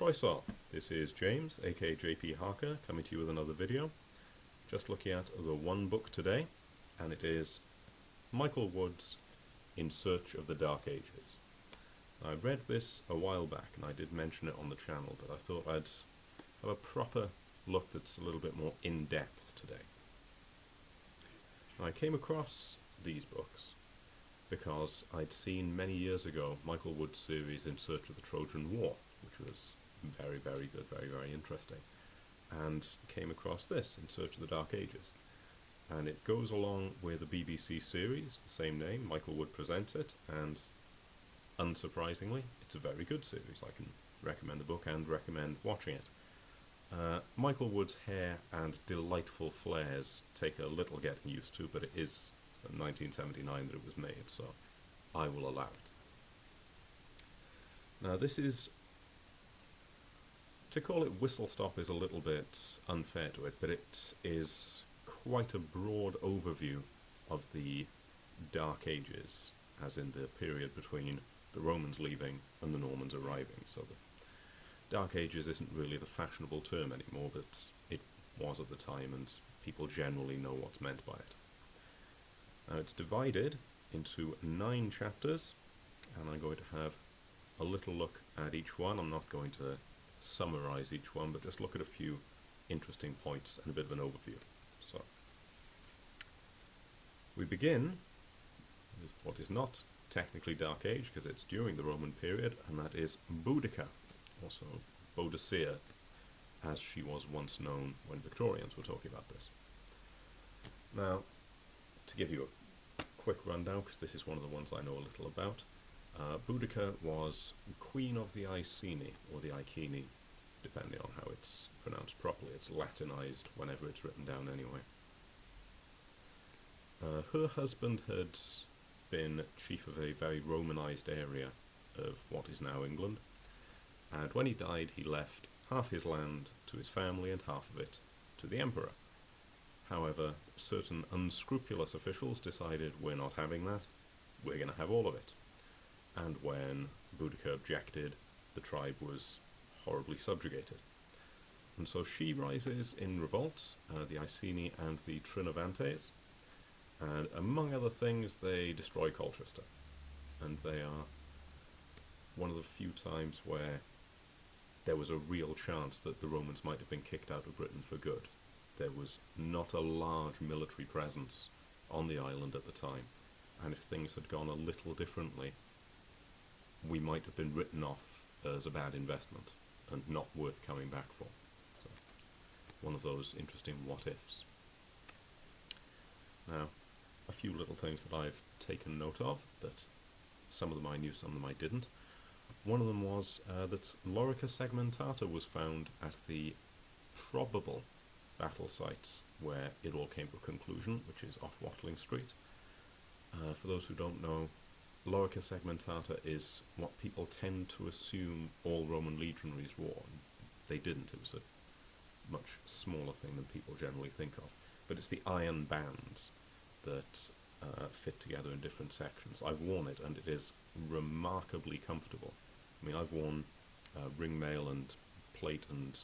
Croeso, this is James, aka JP Harker, coming to you with another video. Just looking at the one book today, and it is Michael Wood's In Search of the Dark Ages. I read this a while back, and I did mention it on the channel, but I thought I'd have a proper look that's a little bit more in-depth today. I came across these books because I'd seen many years ago Michael Wood's series In Search of the Trojan War, which was very, very good, very, very interesting, and came across this, In Search of the Dark Ages. And it goes along with the BBC series, the same name. Michael Wood presents it, and unsurprisingly, it's a very good series. I can recommend the book and recommend watching it. Michael Wood's hair and delightful flares take a little getting used to, but it is 1979 that it was made, so I will allow it. Now, this is, to call it whistle-stop is a little bit unfair to it, but it is quite a broad overview of the Dark Ages, as in the period between the Romans leaving and the Normans arriving. So the Dark Ages isn't really the fashionable term anymore, but it was at the time, and people generally know what's meant by it. Now, it's divided into 9 chapters, and I'm going to have a little look at each one. I'm not going to summarize each one, but just look at a few interesting points and a bit of an overview. So, we begin with what is not technically Dark Age, because it's during the Roman period, and that is Boudica, also Boadicea, as she was once known when Victorians were talking about this. Now, to give you a quick rundown, because this is one of the ones I know a little about, Boudica was Queen of the Iceni, or the Iceni, depending on how it's pronounced properly. It's Latinized whenever it's written down anyway. Her husband had been chief of a very Romanized area of what is now England, and when he died he left half his land to his family and half of it to the emperor. However, certain unscrupulous officials decided, we're not having that, we're going to have all of it. And when Boudica objected, the tribe was horribly subjugated. And so she rises in revolt, the Iceni and the Trinovantes, and among other things they destroy Colchester. And they are one of the few times where there was a real chance that the Romans might have been kicked out of Britain for good. There was not a large military presence on the island at the time, and if things had gone a little differently, we might have been written off as a bad investment and not worth coming back for. So, one of those interesting what-ifs. Now, a few little things that I've taken note of, that some of them I knew, some of them I didn't. One of them was that Lorica Segmentata was found at the probable battle sites where it all came to a conclusion, which is off Watling Street. For those who don't know, Lorica Segmentata is what people tend to assume all Roman legionaries wore. They didn't. It was a much smaller thing than people generally think of. But it's the iron bands that fit together in different sections. I've worn it, and it is remarkably comfortable. I mean, I've worn ringmail and plate and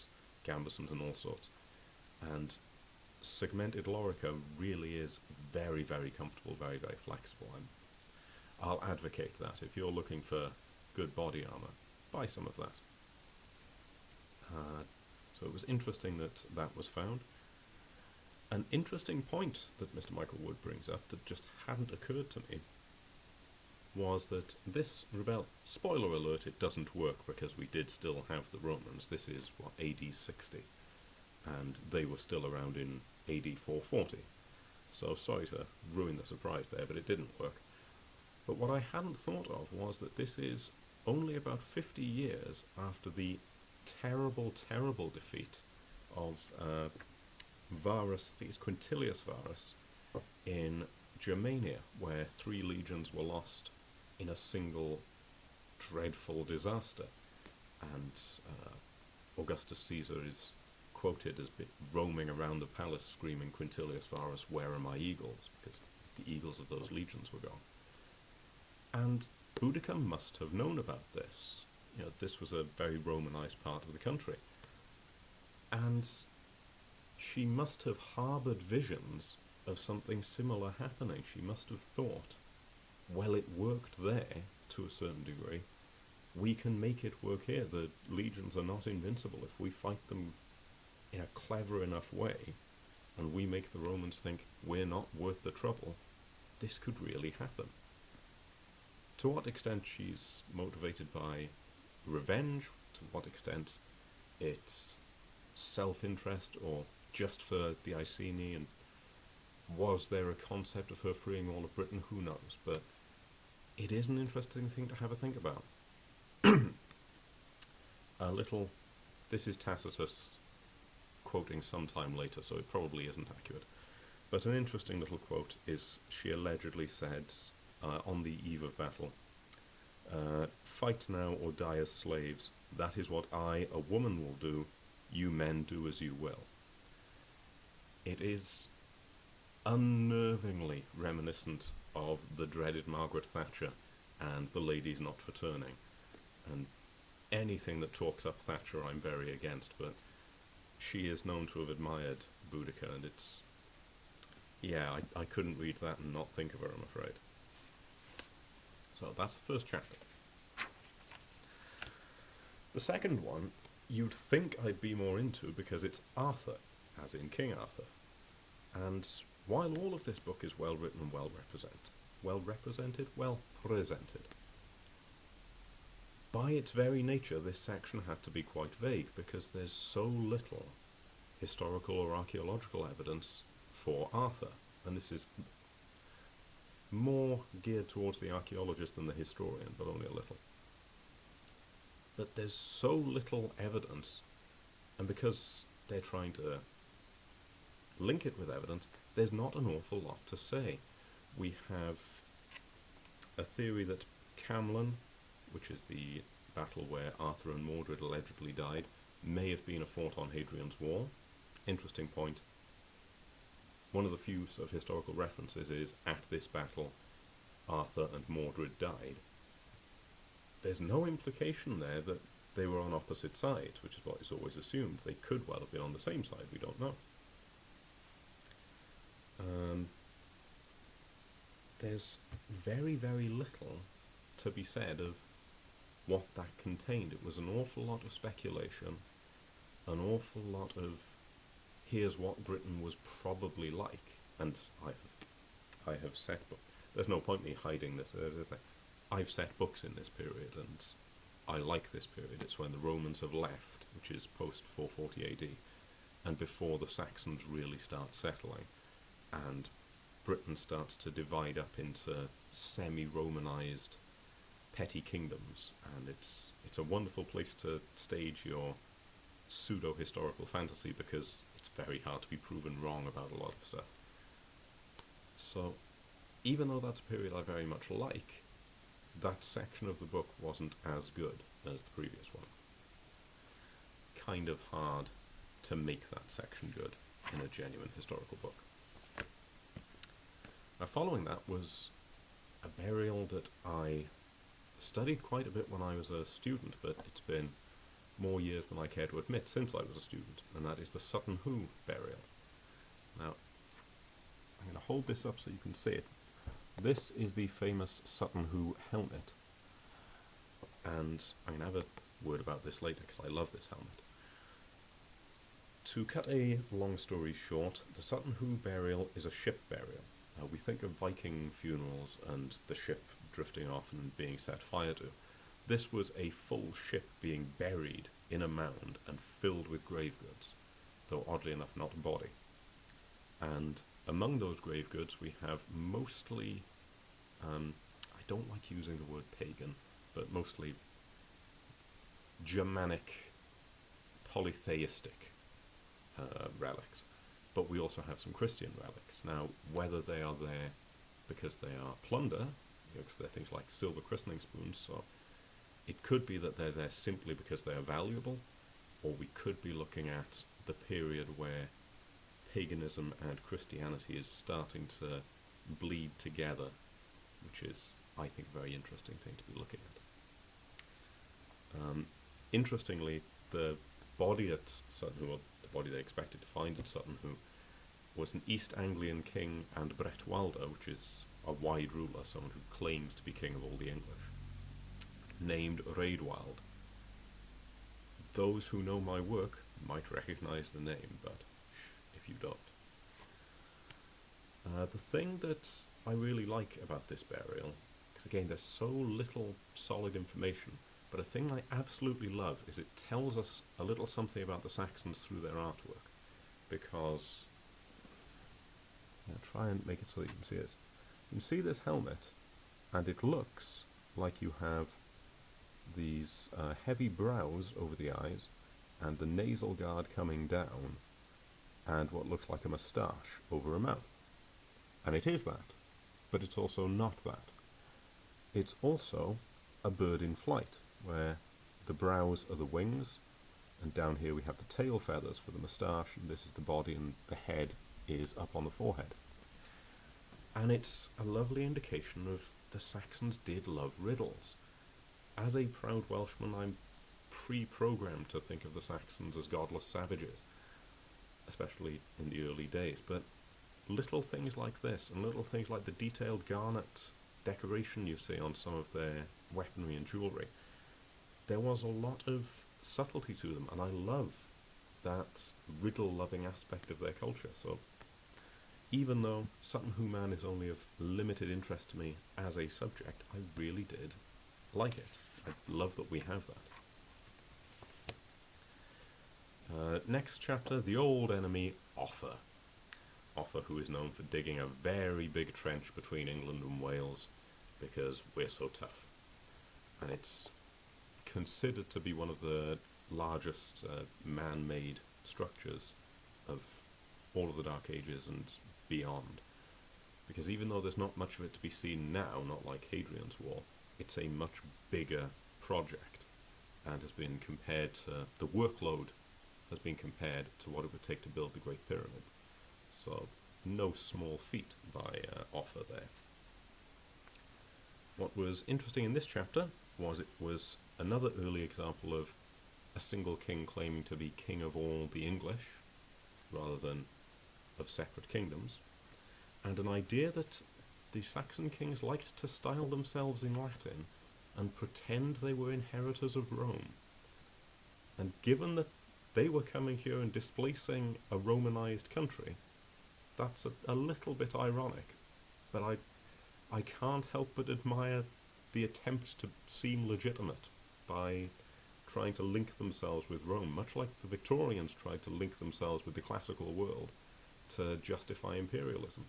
gambesons and all sorts, and segmented lorica really is very, very comfortable, very, very flexible. I'll advocate that. If you're looking for good body armor, buy some of that. So it was interesting that that was found. An interesting point that Mr. Michael Wood brings up that just hadn't occurred to me was that this rebellion, spoiler alert, it doesn't work because we did still have the Romans. This is, what, AD 60, and they were still around in AD 440. So sorry to ruin the surprise there, but it didn't work. But what I hadn't thought of was that this is only about 50 years after the terrible, terrible defeat of Varus, I think it's Quintilius Varus, in Germania, where 3 legions were lost in a single dreadful disaster. And Augustus Caesar is quoted as roaming around the palace screaming, Quintilius Varus, where are my eagles? Because the eagles of those legions were gone. And Boudica must have known about this. this was a very Romanized part of the country. And she must have harbored visions of something similar happening. She must have thought, well, it worked there to a certain degree. We can make it work here. The legions are not invincible. If we fight them in a clever enough way, and we make the Romans think we're not worth the trouble, this could really happen. To what extent she's motivated by revenge, to what extent it's self-interest or just for the Iceni, and was there a concept of her freeing all of Britain? Who knows? But it is an interesting thing to have a think about. This is Tacitus quoting sometime later, so it probably isn't accurate. But an interesting little quote is, she allegedly said, on the eve of battle, "Fight now or die as slaves. That is what I, a woman, will do. You men do as you will." It is unnervingly reminiscent of the dreaded Margaret Thatcher and the ladies not for turning. And anything that talks up Thatcher I'm very against, but she is known to have admired Boudica, and it's... yeah, I couldn't read that and not think of her, I'm afraid. So that's the first chapter. The second one, you'd think I'd be more into because it's Arthur, as in King Arthur. And while all of this book is well written and well presented, by its very nature this section had to be quite vague because there's so little historical or archaeological evidence for Arthur. And this is more geared towards the archaeologist than the historian, but only a little. But there's so little evidence, and because they're trying to link it with evidence, there's not an awful lot to say. We have a theory that Camlan, which is the battle where Arthur and Mordred allegedly died, may have been a fort on Hadrian's Wall. Interesting point. One of the few sort of historical references is, at this battle, Arthur and Mordred died. There's no implication there that they were on opposite sides, which is what is always assumed. They could well have been on the same side, we don't know. There's very, very little to be said of what that contained. It was an awful lot of speculation, an awful lot of here's what Britain was probably like, and I have set there's no point in me hiding this. I've set books in this period, and I like this period. It's when the Romans have left, which is post 440 AD, and before the Saxons really start settling, and Britain starts to divide up into semi-Romanized petty kingdoms, and it's a wonderful place to stage your pseudo-historical fantasy because it's very hard to be proven wrong about a lot of stuff. So, even though that's a period I very much like, that section of the book wasn't as good as the previous one. Kind of hard to make that section good in a genuine historical book. Now, following that was a burial that I studied quite a bit when I was a student, but it's been more years than I care to admit since I was a student, and that is the Sutton Hoo burial. Now, I'm going to hold this up so you can see it. This is the famous Sutton Hoo helmet, and I'm going to have a word about this later because I love this helmet. To cut a long story short, the Sutton Hoo burial is a ship burial. We think of Viking funerals and the ship drifting off and being set fire to. This was a full ship being buried in a mound and filled with grave goods, though oddly enough not a body. And among those grave goods we have mostly, I don't like using the word pagan, but mostly Germanic, polytheistic relics. But we also have some Christian relics. Now, whether they are there because they are plunder, because they're things like silver christening spoons, so it could be that they're there simply because they are valuable, or we could be looking at the period where paganism and Christianity is starting to bleed together, which is, I think, a very interesting thing to be looking Interestingly, the body at Sutton Hoo, or the body they expected to find at Sutton Hoo, was an East Anglian king and Bretwalda, which is a wide ruler, someone who claims to be king of all the English, named Raedwald. Those who know my work might recognise the name, but if you don't. The thing that I really like about this burial, because again there's so little solid information, but a thing I absolutely love is it tells us a little something about the Saxons through their artwork, because I'll try and make it so that you can see it. You can see this helmet, and it looks like you have these heavy brows over the eyes, and the nasal guard coming down, and what looks like a moustache over a mouth. And it is that, but it's also not that. It's also a bird in flight, where the brows are the wings, and down here we have the tail feathers for the moustache, and this is the body, and the head is up on the forehead. And it's a lovely indication of the Saxons did love riddles. As a proud Welshman, I'm pre-programmed to think of the Saxons as godless savages, especially in the early days, but little things like this, and little things like the detailed garnet decoration you see on some of their weaponry and jewellery, there was a lot of subtlety to them, and I love that riddle-loving aspect of their culture. So even though Sutton Hoo Man is only of limited interest to me as a subject, I really did like it. I love that we have that. Next chapter, the old enemy, Offa. Offa, who is known for digging a very big trench between England and Wales because we're so tough. And it's considered to be one of the largest man-made structures of all of the Dark Ages and beyond. Because even though there's not much of it to be seen now, not like Hadrian's Wall, it's a much bigger project and has been compared to, the workload has been compared to what it would take to build the Great Pyramid. So no small feat by Offa there. What was interesting in this chapter was it was another early example of a single king claiming to be king of all the English, rather than of separate kingdoms, and an idea that the Saxon kings liked to style themselves in Latin and pretend they were inheritors of Rome. And given that they were coming here and displacing a Romanized country, that's a little bit ironic, but I can't help but admire the attempt to seem legitimate by trying to link themselves with Rome, much like the Victorians tried to link themselves with the classical world to justify imperialism.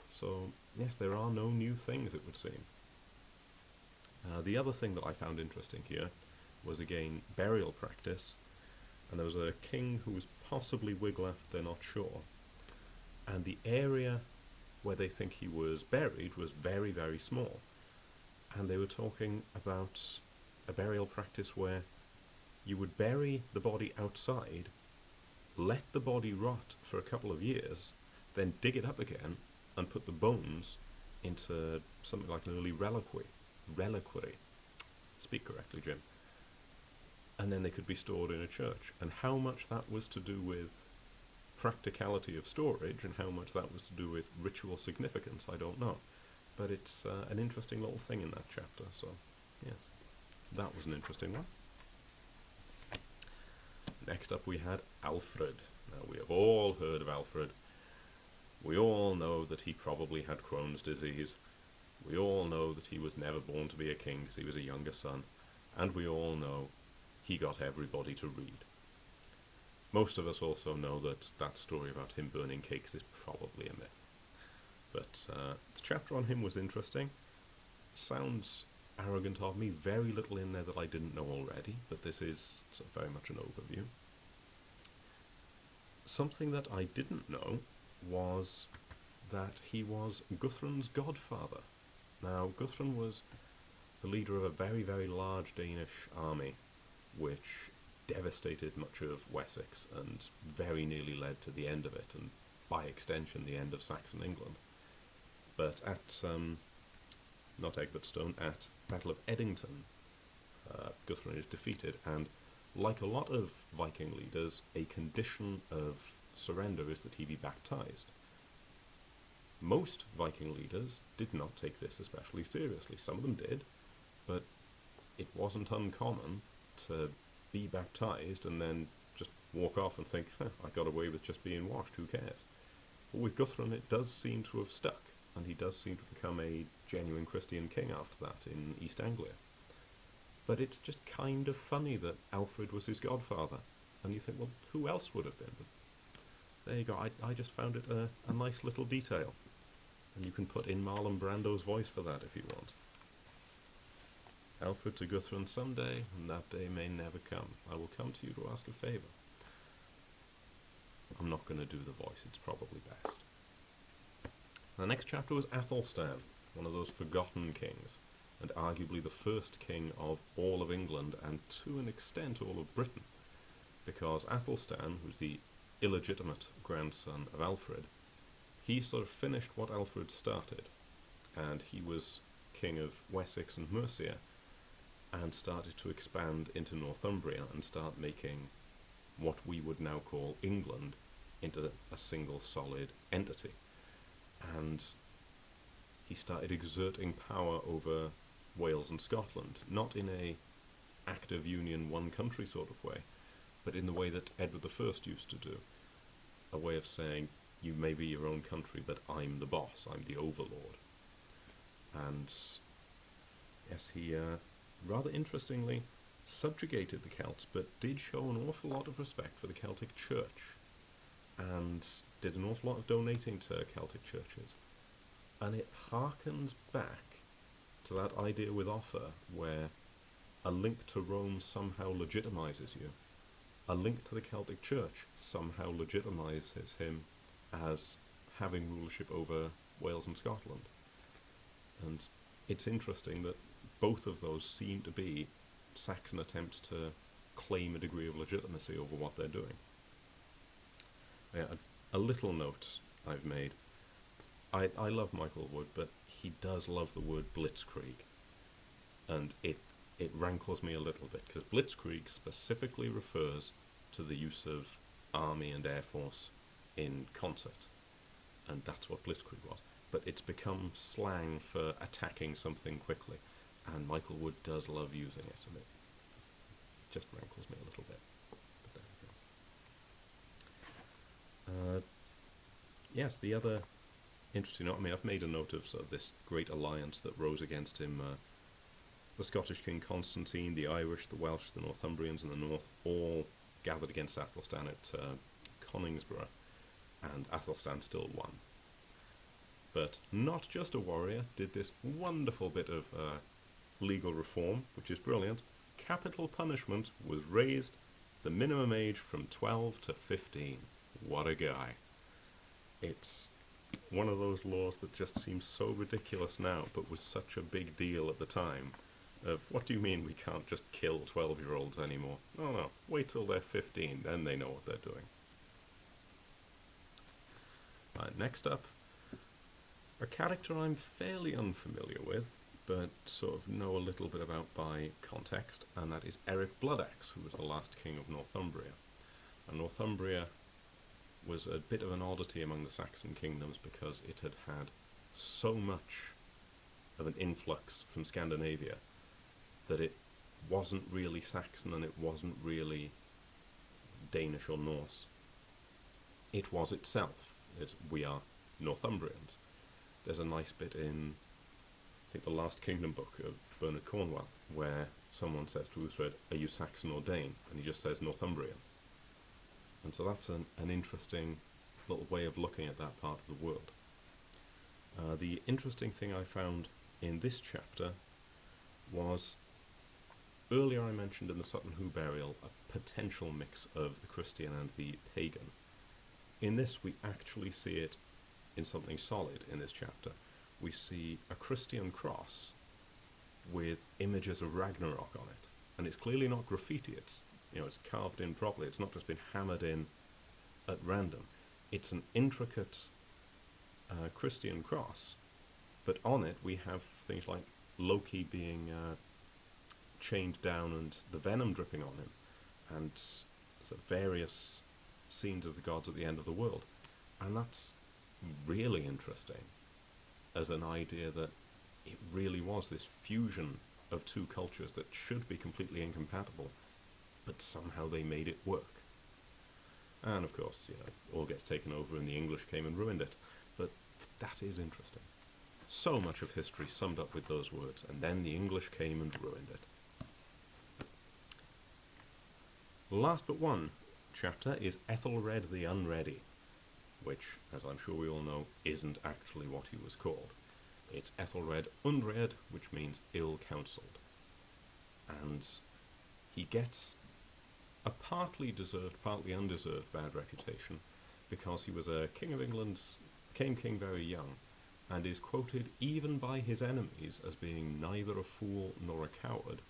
So, yes, there are no new things, it would seem. The other thing that I found interesting here was, again, burial practice, and there was a king who was possibly Wiglaf, they're not sure, and the area where they think he was buried was very, very small. And they were talking about a burial practice where you would bury the body outside, let the body rot for a couple of years, then dig it up again and put the bones into something like an early reliquary. Speak correctly, Jim. And then they could be stored in a church. And how much that was to do with practicality of storage and how much that was to do with ritual significance, I don't know. But it's an interesting little thing in that chapter, so yes, that was an interesting one. Next up we had Alfred. Now we have all heard of Alfred. We all know that he probably had Crohn's disease. We all know that he was never born to be a king because he was a younger son. And we all know he got everybody to read. Most of us also know that that story about him burning cakes is probably a myth. But the chapter on him was interesting. Sounds arrogant of me, very little in there that I didn't know already, but this is very much an overview. Something that I didn't know was that he was Guthrun's godfather. Now, Guthrun was the leader of a very, very large Danish army, which devastated much of Wessex and very nearly led to the end of it, and by extension the end of Saxon England. But at, not Egbertstone, at Battle of Eddington, Guthrum is defeated, and like a lot of Viking leaders, a condition of surrender is that he be baptized. Most Viking leaders did not take this especially seriously. Some of them did, but it wasn't uncommon to be baptized and then just walk off and think, I got away with just being washed, who cares? But with Guthrum, it does seem to have stuck, and he does seem to become a genuine Christian king after that in East Anglia. But it's just kind of funny that Alfred was his godfather, and you think, well, who else would have been? But there you go, I just found it a nice little detail, and you can put in Marlon Brando's voice for that if you want. Alfred to Guthrum someday, and that day may never come. I will come to you to ask a favour. I'm not going to do the voice, it's probably best. The next chapter was Athelstan, one of those forgotten kings, and arguably the first king of all of England, and to an extent all of Britain, because Athelstan, who's the illegitimate grandson of Alfred, he sort of finished what Alfred started, and he was king of Wessex and Mercia, and started to expand into Northumbria and start making what we would now call England into a single solid entity. And he started exerting power over Wales and Scotland, not in a active union one country sort of way, but in the way that Edward I used to do, a way of saying, you may be your own country, but I'm the boss, I'm the overlord. And yes, he rather interestingly subjugated the Celts, but did show an awful lot of respect for the Celtic Church, and did an awful lot of donating to Celtic churches. And it harkens back to that idea with Offa, where a link to Rome somehow legitimizes you. A link to the Celtic Church somehow legitimizes him as having rulership over Wales and Scotland. And it's interesting that both of those seem to be Saxon attempts to claim a degree of legitimacy over what they're doing. A little note I've made. I love Michael Wood, but he does love the word blitzkrieg. And it rankles me a little bit, because blitzkrieg specifically refers to the use of army and air force in concert. And that's what blitzkrieg was. But it's become slang for attacking something quickly. And Michael Wood does love using it, and it just rankles me a little bit. But there we go. Yes, the other interesting note, I've made a note of sort of this great alliance that rose against him. The Scottish king Constantine, the Irish, the Welsh, the Northumbrians in the north, all gathered against Athelstan at Coningsborough, and Athelstan still won. But not just a warrior did this wonderful bit of legal reform, which is brilliant. Capital punishment was raised, the minimum age from 12 to 15. What a guy. It's one of those laws that just seems so ridiculous now, but was such a big deal at the time. What do you mean we can't just kill 12-year-olds anymore? No, wait till they're 15, then they know what they're doing. Next up, a character I'm fairly unfamiliar with, but sort of know a little bit about by context, and that is Eric Bloodaxe, who was the last king of Northumbria. And Northumbria was a bit of an oddity among the Saxon kingdoms because it had had so much of an influx from Scandinavia that it wasn't really Saxon and it wasn't really Danish or Norse. It was itself. We are Northumbrians. There's a nice bit in, I think, the Last Kingdom book of Bernard Cornwell, where someone says to Uhtred, "Are you Saxon or Dane?" And he just says Northumbrian. And so that's an interesting little way of looking at that part of the world. The interesting thing I found in this chapter was, earlier I mentioned in the Sutton Hoo burial a potential mix of the Christian and the pagan. In this we actually see it in something solid in this chapter. We see a Christian cross with images of Ragnarok on it. And it's clearly not graffiti, it's carved in properly, it's not just been hammered in at random. It's an intricate Christian cross, but on it we have things like Loki being chained down and the venom dripping on him, and sort of various scenes of the gods at the end of the world. And that's really interesting as an idea that it really was this fusion of two cultures that should be completely incompatible, but somehow they made it work. And of course, all gets taken over and the English came and ruined it. But that is interesting. So much of history summed up with those words, and then the English came and ruined it. Last but one chapter is Ethelred the Unready, which, as I'm sure we all know, isn't actually what he was called. It's Ethelred Undred, which means ill-counselled. And he gets a partly deserved, partly undeserved bad reputation because he was a king of England, became king very young, and is quoted even by his enemies as being neither a fool nor a coward.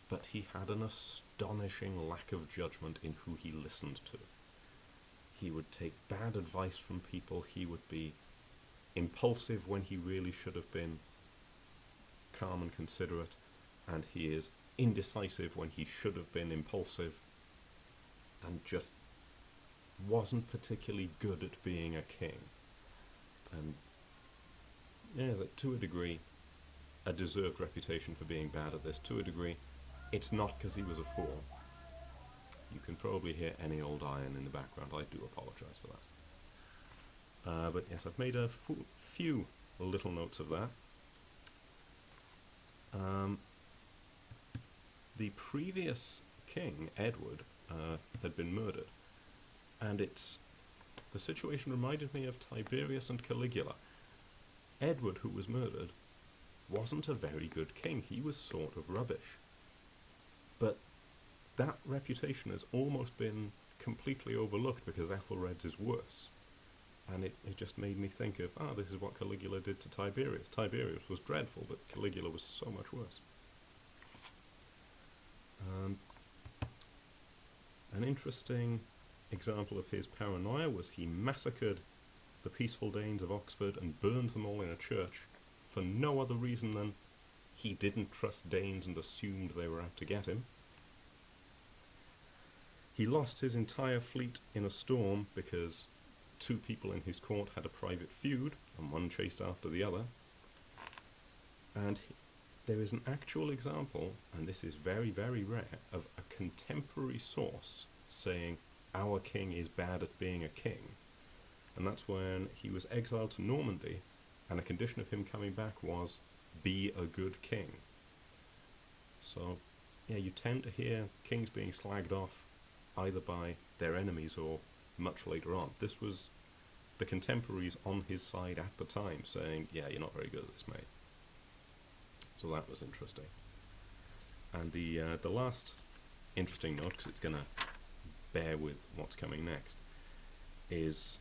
But he had an astonishing lack of judgment in who he listened to. He would take bad advice from people, he would be impulsive when he really should have been calm and considerate, and he is indecisive when he should have been impulsive, and just wasn't particularly good at being a king. And to a degree, a deserved reputation for being bad at this. To a degree, it's not because he was a fool. You can probably hear any old iron in the background. I do apologise for that. But yes, I've made a few little notes of that. The previous king, Edward, had been murdered, and the situation reminded me of Tiberius and Caligula. Edward, who was murdered, wasn't a very good king. He was sort of rubbish. But that reputation has almost been completely overlooked because Ethelred's is worse. And it just made me think of, this is what Caligula did to Tiberius. Tiberius was dreadful, but Caligula was so much worse. An interesting example of his paranoia was he massacred the peaceful Danes of Oxford and burned them all in a church for no other reason than he didn't trust Danes and assumed they were out to get him. He lost his entire fleet in a storm because two people in his court had a private feud, and one chased after the other. And there is an actual example, and this is very, very rare, of a contemporary source saying, our king is bad at being a king. And that's when he was exiled to Normandy, and a condition of him coming back was, be a good king. So, you tend to hear kings being slagged off either by their enemies or much later on. This was the contemporaries on his side at the time saying, you're not very good at this, mate. So that was interesting. And the last interesting note, because it's going to bear with what's coming next, is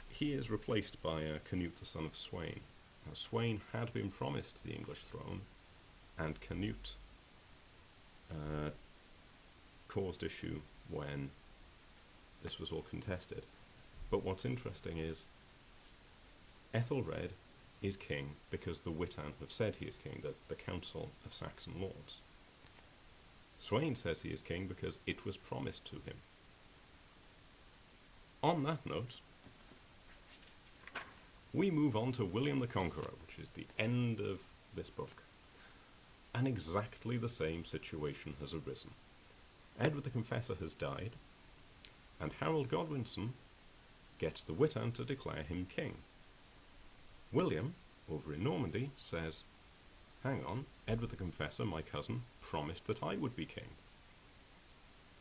he is replaced by Canute, the son of Sweyn. Now, Sweyn had been promised the English throne, and Canute caused issue when this was all contested. But what's interesting is Ethelred is king because the Witan have said he is king, the Council of Saxon Lords. Sweyn says he is king because it was promised to him. On that note, we move on to William the Conqueror, which is the end of this book. And exactly the same situation has arisen. Edward the Confessor has died, and Harold Godwinson gets the Witan to declare him king. William, over in Normandy, says, hang on, Edward the Confessor, my cousin, promised that I would be king.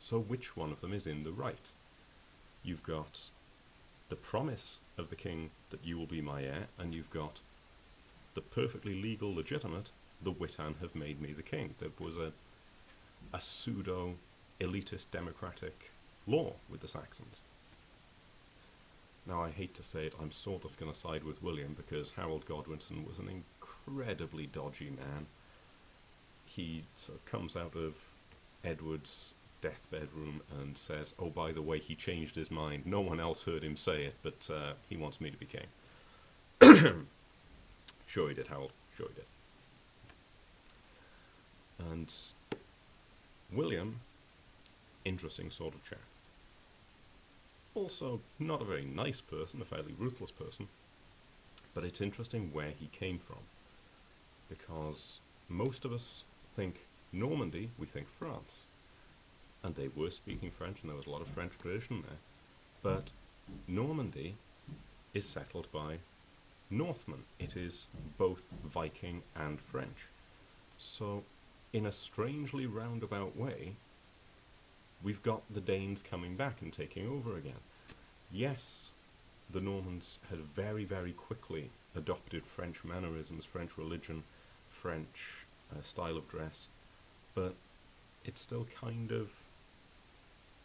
So which one of them is in the right? You've got the promise of the king that you will be my heir, and you've got the perfectly legal, legitimate, the Witan have made me the king. There was a pseudo-elitist democratic law with the Saxons. Now, I hate to say it, I'm sort of going to side with William because Harold Godwinson was an incredibly dodgy man. He sort of comes out of Edward's deathbed room and says, oh, by the way, he changed his mind. No one else heard him say it, but he wants me to be king. Sure he did, Harold. Sure he did. And William, interesting sort of chap. Also, not a very nice person, a fairly ruthless person, but it's interesting where he came from, because most of us think Normandy, we think France, and they were speaking French, and there was a lot of French tradition there, but Normandy is settled by Northmen. It is both Viking and French. So, in a strangely roundabout way, we've got the Danes coming back and taking over again. Yes, the Normans had very, very quickly adopted French mannerisms, French religion, French style of dress, but it's still kind of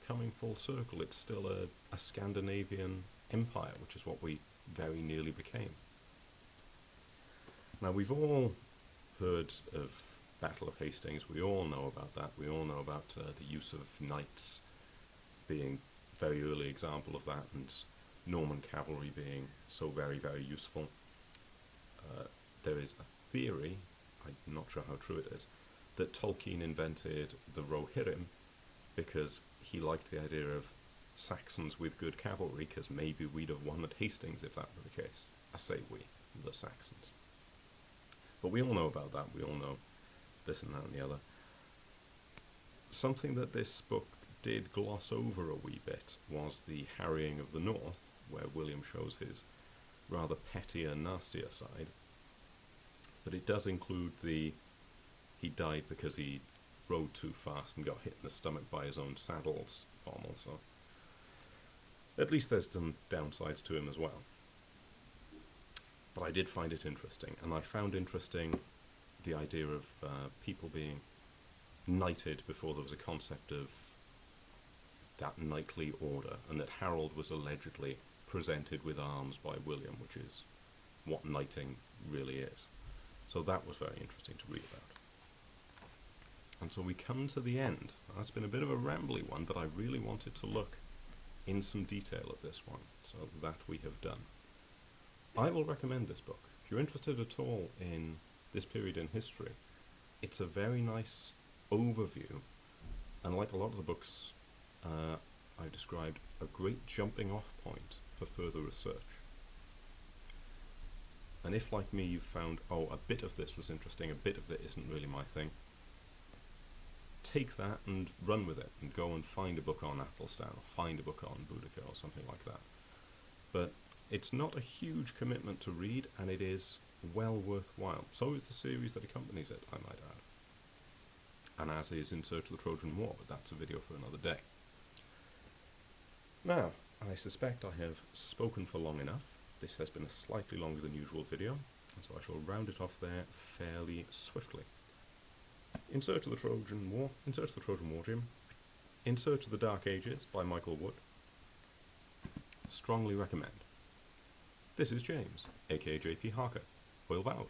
coming full circle. It's still a Scandinavian empire, which is what we very nearly became. Now, we've all heard of Battle of Hastings. We all know about that. We all know about the use of knights being a very early example of that, and Norman cavalry being so very, very useful. There is a theory, I'm not sure how true it is, that Tolkien invented the Rohirrim because he liked the idea of Saxons with good cavalry, because maybe we'd have won at Hastings if that were the case. I say we, the Saxons. But we all know about that. We all know this and that and the other. Something that this book did gloss over a wee bit was the harrying of the North, where William shows his rather pettier, nastier side. But it does include he died because he rode too fast and got hit in the stomach by his own saddle's pommel, so at least there's some downsides to him as well. But I did find it interesting, and I found interesting the idea of people being knighted before there was a concept of that knightly order, and that Harold was allegedly presented with arms by William, which is what knighting really is. So that was very interesting to read about. And so we come to the end. That's been a bit of a rambly one, but I really wanted to look in some detail at this one, so that we have done. I will recommend this book. If you're interested at all in this period in history, it's a very nice overview, and like a lot of the books I've described, a great jumping off point for further research. And if, like me, you've found, a bit of this was interesting, a bit of it isn't really my thing, take that and run with it, and go and find a book on Athelstan, or find a book on Boudica, or something like that. But it's not a huge commitment to read, and it is well worthwhile. So is the series that accompanies it, I might add. And as is In Search of the Trojan War, but that's a video for another day. Now, I suspect I have spoken for long enough. This has been a slightly longer than usual video, and so I shall round it off there fairly swiftly. In Search of the Trojan War, Jim. In Search of the Dark Ages by Michael Wood. Strongly recommend. This is James, aka JP Harker. Oil Vow.